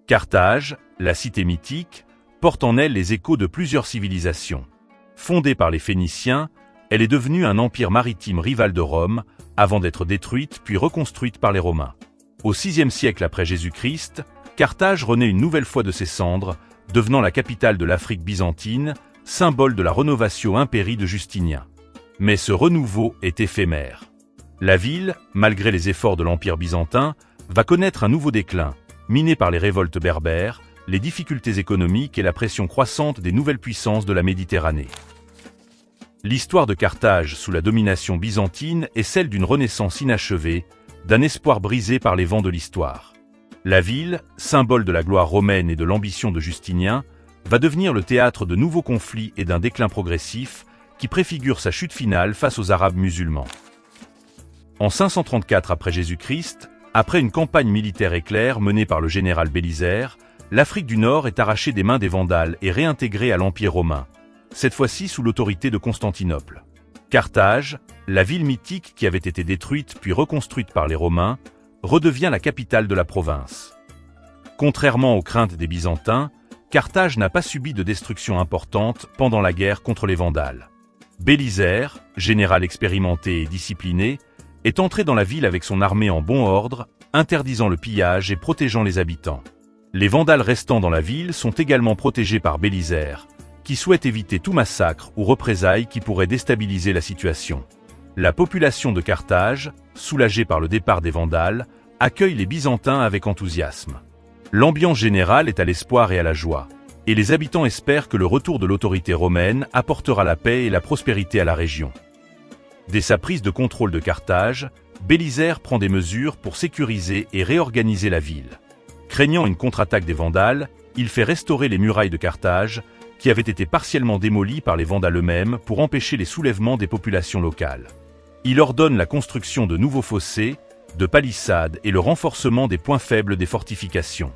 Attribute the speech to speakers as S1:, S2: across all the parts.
S1: Carthage, la cité mythique, porte en elle les échos de plusieurs civilisations. Fondée par les Phéniciens, elle est devenue un empire maritime rival de Rome, avant d'être détruite puis reconstruite par les Romains. Au VIe siècle après Jésus-Christ, Carthage renaît une nouvelle fois de ses cendres, devenant la capitale de l'Afrique byzantine, symbole de la rénovation impérie de Justinien. Mais ce renouveau est éphémère. La ville, malgré les efforts de l'Empire byzantin, va connaître un nouveau déclin, miné par les révoltes berbères, les difficultés économiques et la pression croissante des nouvelles puissances de la Méditerranée. L'histoire de Carthage sous la domination byzantine est celle d'une renaissance inachevée, d'un espoir brisé par les vents de l'histoire. La ville, symbole de la gloire romaine et de l'ambition de Justinien, va devenir le théâtre de nouveaux conflits et d'un déclin progressif qui préfigure sa chute finale face aux Arabes musulmans. En 534 après Jésus-Christ, après une campagne militaire éclair menée par le général Bélisaire, l'Afrique du Nord est arrachée des mains des Vandales et réintégrée à l'Empire romain, cette fois-ci sous l'autorité de Constantinople. Carthage, la ville mythique qui avait été détruite puis reconstruite par les Romains, redevient la capitale de la province. Contrairement aux craintes des Byzantins, Carthage n'a pas subi de destruction importante pendant la guerre contre les Vandales. Bélisaire, général expérimenté et discipliné, est entré dans la ville avec son armée en bon ordre, interdisant le pillage et protégeant les habitants. Les Vandales restants dans la ville sont également protégés par Bélisaire, qui souhaite éviter tout massacre ou représailles qui pourraient déstabiliser la situation. La population de Carthage, soulagée par le départ des Vandales, accueille les Byzantins avec enthousiasme. L'ambiance générale est à l'espoir et à la joie, et les habitants espèrent que le retour de l'autorité romaine apportera la paix et la prospérité à la région. Dès sa prise de contrôle de Carthage, Bélisaire prend des mesures pour sécuriser et réorganiser la ville. Craignant une contre-attaque des Vandales, il fait restaurer les murailles de Carthage, qui avaient été partiellement démolies par les Vandales eux-mêmes pour empêcher les soulèvements des populations locales. Il ordonne la construction de nouveaux fossés, de palissades et le renforcement des points faibles des fortifications.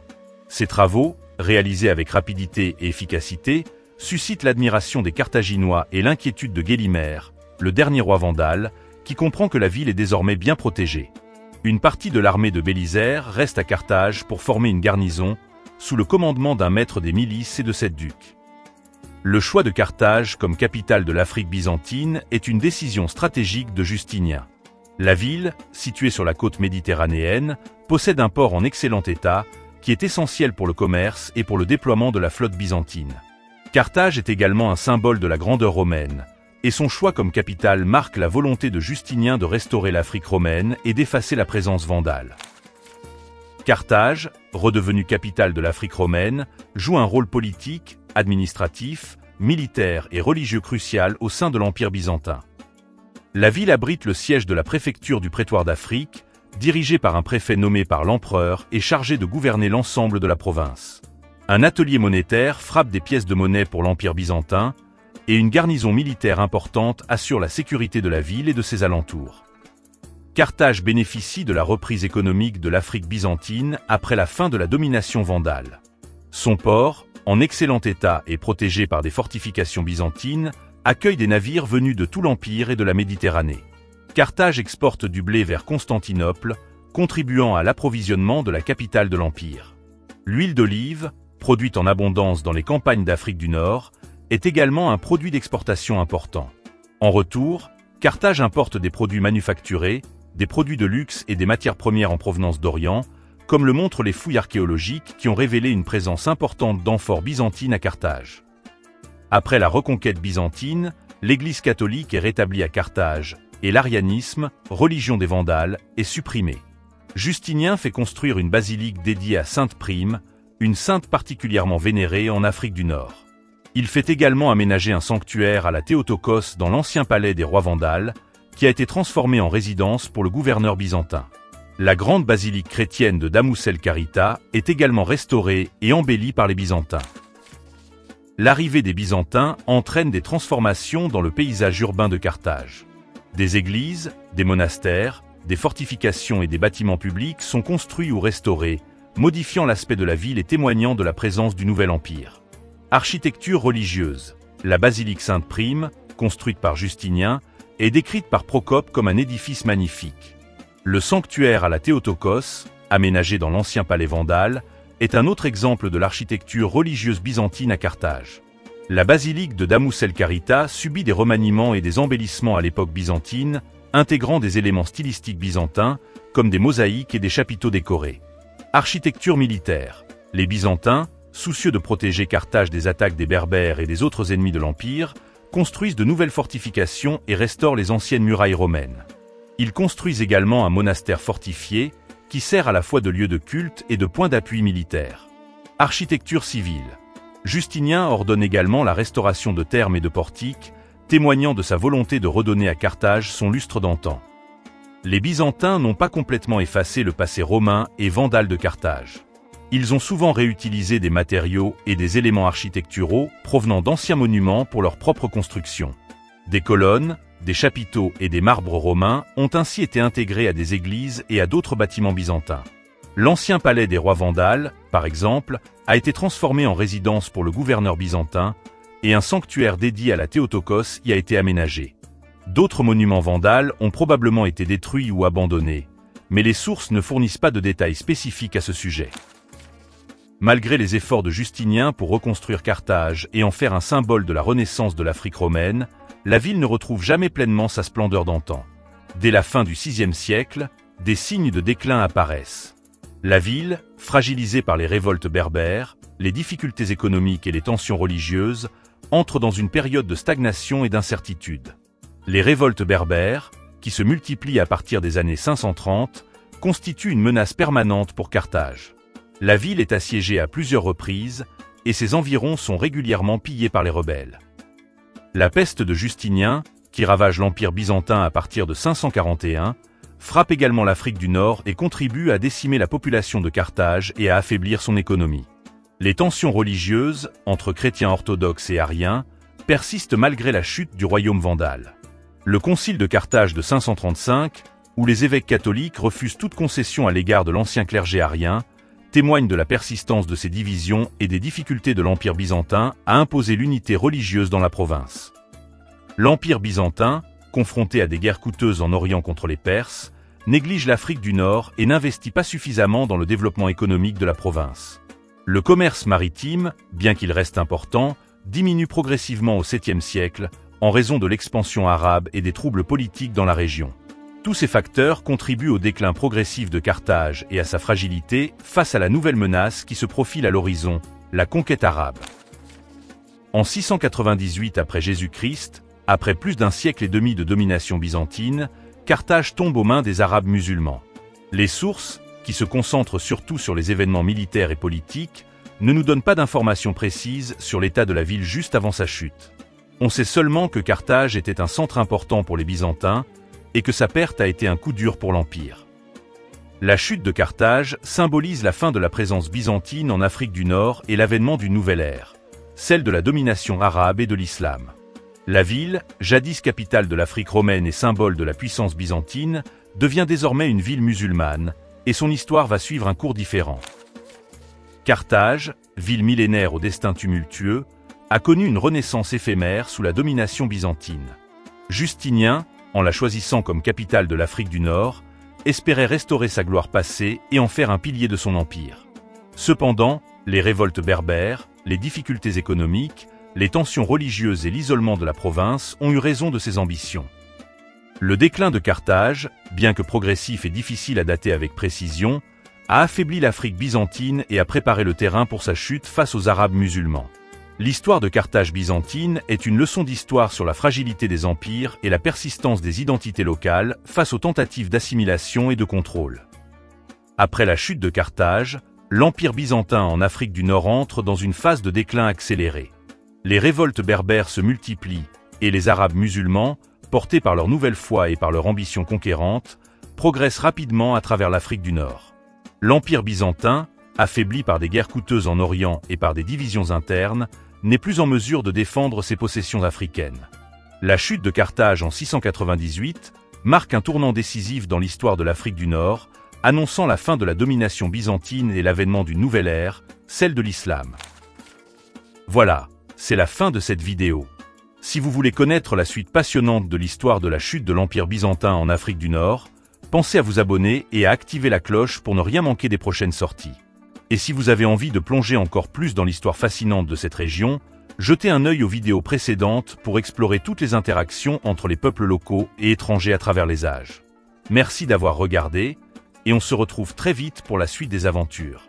S1: Ces travaux, réalisés avec rapidité et efficacité, suscitent l'admiration des Carthaginois et l'inquiétude de Gélimère, le dernier roi vandale, qui comprend que la ville est désormais bien protégée. Une partie de l'armée de Bélisaire reste à Carthage pour former une garnison, sous le commandement d'un maître des milices et de 7 ducs. Le choix de Carthage comme capitale de l'Afrique byzantine est une décision stratégique de Justinien. La ville, située sur la côte méditerranéenne, possède un port en excellent état, qui est essentiel pour le commerce et pour le déploiement de la flotte byzantine. Carthage est également un symbole de la grandeur romaine, et son choix comme capitale marque la volonté de Justinien de restaurer l'Afrique romaine et d'effacer la présence vandale. Carthage, redevenue capitale de l'Afrique romaine, joue un rôle politique, administratif, militaire et religieux crucial au sein de l'Empire byzantin. La ville abrite le siège de la préfecture du prétoire d'Afrique, dirigé par un préfet nommé par l'empereur et chargé de gouverner l'ensemble de la province. Un atelier monétaire frappe des pièces de monnaie pour l'Empire byzantin, et une garnison militaire importante assure la sécurité de la ville et de ses alentours. Carthage bénéficie de la reprise économique de l'Afrique byzantine après la fin de la domination vandale. Son port, en excellent état et protégé par des fortifications byzantines, accueille des navires venus de tout l'Empire et de la Méditerranée. Carthage exporte du blé vers Constantinople, contribuant à l'approvisionnement de la capitale de l'Empire. L'huile d'olive, produite en abondance dans les campagnes d'Afrique du Nord, est également un produit d'exportation important. En retour, Carthage importe des produits manufacturés, des produits de luxe et des matières premières en provenance d'Orient, comme le montrent les fouilles archéologiques qui ont révélé une présence importante d'amphores byzantines à Carthage. Après la reconquête byzantine, l'Église catholique est rétablie à Carthage, et l'arianisme, religion des Vandales, est supprimé. Justinien fait construire une basilique dédiée à Sainte Prime, une sainte particulièrement vénérée en Afrique du Nord. Il fait également aménager un sanctuaire à la Théotokos dans l'ancien palais des rois Vandales, qui a été transformé en résidence pour le gouverneur byzantin. La grande basilique chrétienne de Damous el Karita est également restaurée et embellie par les Byzantins. L'arrivée des Byzantins entraîne des transformations dans le paysage urbain de Carthage. Des églises, des monastères, des fortifications et des bâtiments publics sont construits ou restaurés, modifiant l'aspect de la ville et témoignant de la présence du nouvel empire. Architecture religieuse. La basilique Sainte-Prime, construite par Justinien, est décrite par Procope comme un édifice magnifique. Le sanctuaire à la Théotokos, aménagé dans l'ancien palais vandale, est un autre exemple de l'architecture religieuse byzantine à Carthage. La basilique de Damus el Karita subit des remaniements et des embellissements à l'époque byzantine, intégrant des éléments stylistiques byzantins, comme des mosaïques et des chapiteaux décorés. Architecture militaire. Les Byzantins, soucieux de protéger Carthage des attaques des Berbères et des autres ennemis de l'Empire, construisent de nouvelles fortifications et restaurent les anciennes murailles romaines. Ils construisent également un monastère fortifié, qui sert à la fois de lieu de culte et de point d'appui militaire. Architecture civile. Justinien ordonne également la restauration de thermes et de portiques, témoignant de sa volonté de redonner à Carthage son lustre d'antan. Les Byzantins n'ont pas complètement effacé le passé romain et vandale de Carthage. Ils ont souvent réutilisé des matériaux et des éléments architecturaux provenant d'anciens monuments pour leur propre construction. Des colonnes, des chapiteaux et des marbres romains ont ainsi été intégrés à des églises et à d'autres bâtiments byzantins. L'ancien palais des rois vandales, par exemple, a été transformé en résidence pour le gouverneur byzantin, et un sanctuaire dédié à la Théotokos y a été aménagé. D'autres monuments vandales ont probablement été détruits ou abandonnés, mais les sources ne fournissent pas de détails spécifiques à ce sujet. Malgré les efforts de Justinien pour reconstruire Carthage et en faire un symbole de la renaissance de l'Afrique romaine, la ville ne retrouve jamais pleinement sa splendeur d'antan. Dès la fin du VIe siècle, des signes de déclin apparaissent. La ville, fragilisée par les révoltes berbères, les difficultés économiques et les tensions religieuses, entre dans une période de stagnation et d'incertitude. Les révoltes berbères, qui se multiplient à partir des années 530, constituent une menace permanente pour Carthage. La ville est assiégée à plusieurs reprises, et ses environs sont régulièrement pillés par les rebelles. La peste de Justinien, qui ravage l'Empire byzantin à partir de 541, frappe également l'Afrique du Nord et contribue à décimer la population de Carthage et à affaiblir son économie. Les tensions religieuses, entre chrétiens orthodoxes et ariens, persistent malgré la chute du royaume vandale. Le concile de Carthage de 535, où les évêques catholiques refusent toute concession à l'égard de l'ancien clergé arien, témoigne de la persistance de ces divisions et des difficultés de l'Empire byzantin à imposer l'unité religieuse dans la province. L'Empire byzantin, confronté à des guerres coûteuses en Orient contre les Perses, néglige l'Afrique du Nord et n'investit pas suffisamment dans le développement économique de la province. Le commerce maritime, bien qu'il reste important, diminue progressivement au 7e siècle, en raison de l'expansion arabe et des troubles politiques dans la région. Tous ces facteurs contribuent au déclin progressif de Carthage et à sa fragilité face à la nouvelle menace qui se profile à l'horizon, la conquête arabe. En 698 après Jésus-Christ, après plus d'un siècle et demi de domination byzantine, Carthage tombe aux mains des Arabes musulmans. Les sources, qui se concentrent surtout sur les événements militaires et politiques, ne nous donnent pas d'informations précises sur l'état de la ville juste avant sa chute. On sait seulement que Carthage était un centre important pour les Byzantins et que sa perte a été un coup dur pour l'Empire. La chute de Carthage symbolise la fin de la présence byzantine en Afrique du Nord et l'avènement d'une nouvelle ère, celle de la domination arabe et de l'islam. La ville, jadis capitale de l'Afrique romaine et symbole de la puissance byzantine, devient désormais une ville musulmane, et son histoire va suivre un cours différent. Carthage, ville millénaire au destin tumultueux, a connu une renaissance éphémère sous la domination byzantine. Justinien, en la choisissant comme capitale de l'Afrique du Nord, espérait restaurer sa gloire passée et en faire un pilier de son empire. Cependant, les révoltes berbères, les difficultés économiques, les tensions religieuses et l'isolement de la province ont eu raison de ses ambitions. Le déclin de Carthage, bien que progressif et difficile à dater avec précision, a affaibli l'Afrique byzantine et a préparé le terrain pour sa chute face aux Arabes musulmans. L'histoire de Carthage byzantine est une leçon d'histoire sur la fragilité des empires et la persistance des identités locales face aux tentatives d'assimilation et de contrôle. Après la chute de Carthage, l'Empire byzantin en Afrique du Nord entre dans une phase de déclin accéléré. Les révoltes berbères se multiplient et les Arabes musulmans, portés par leur nouvelle foi et par leur ambition conquérante, progressent rapidement à travers l'Afrique du Nord. L'Empire byzantin, affaibli par des guerres coûteuses en Orient et par des divisions internes, n'est plus en mesure de défendre ses possessions africaines. La chute de Carthage en 698 marque un tournant décisif dans l'histoire de l'Afrique du Nord, annonçant la fin de la domination byzantine et l'avènement d'une nouvelle ère, celle de l'islam. Voilà, c'est la fin de cette vidéo. Si vous voulez connaître la suite passionnante de l'histoire de la chute de l'Empire byzantin en Afrique du Nord, pensez à vous abonner et à activer la cloche pour ne rien manquer des prochaines sorties. Et si vous avez envie de plonger encore plus dans l'histoire fascinante de cette région, jetez un œil aux vidéos précédentes pour explorer toutes les interactions entre les peuples locaux et étrangers à travers les âges. Merci d'avoir regardé, et on se retrouve très vite pour la suite des aventures.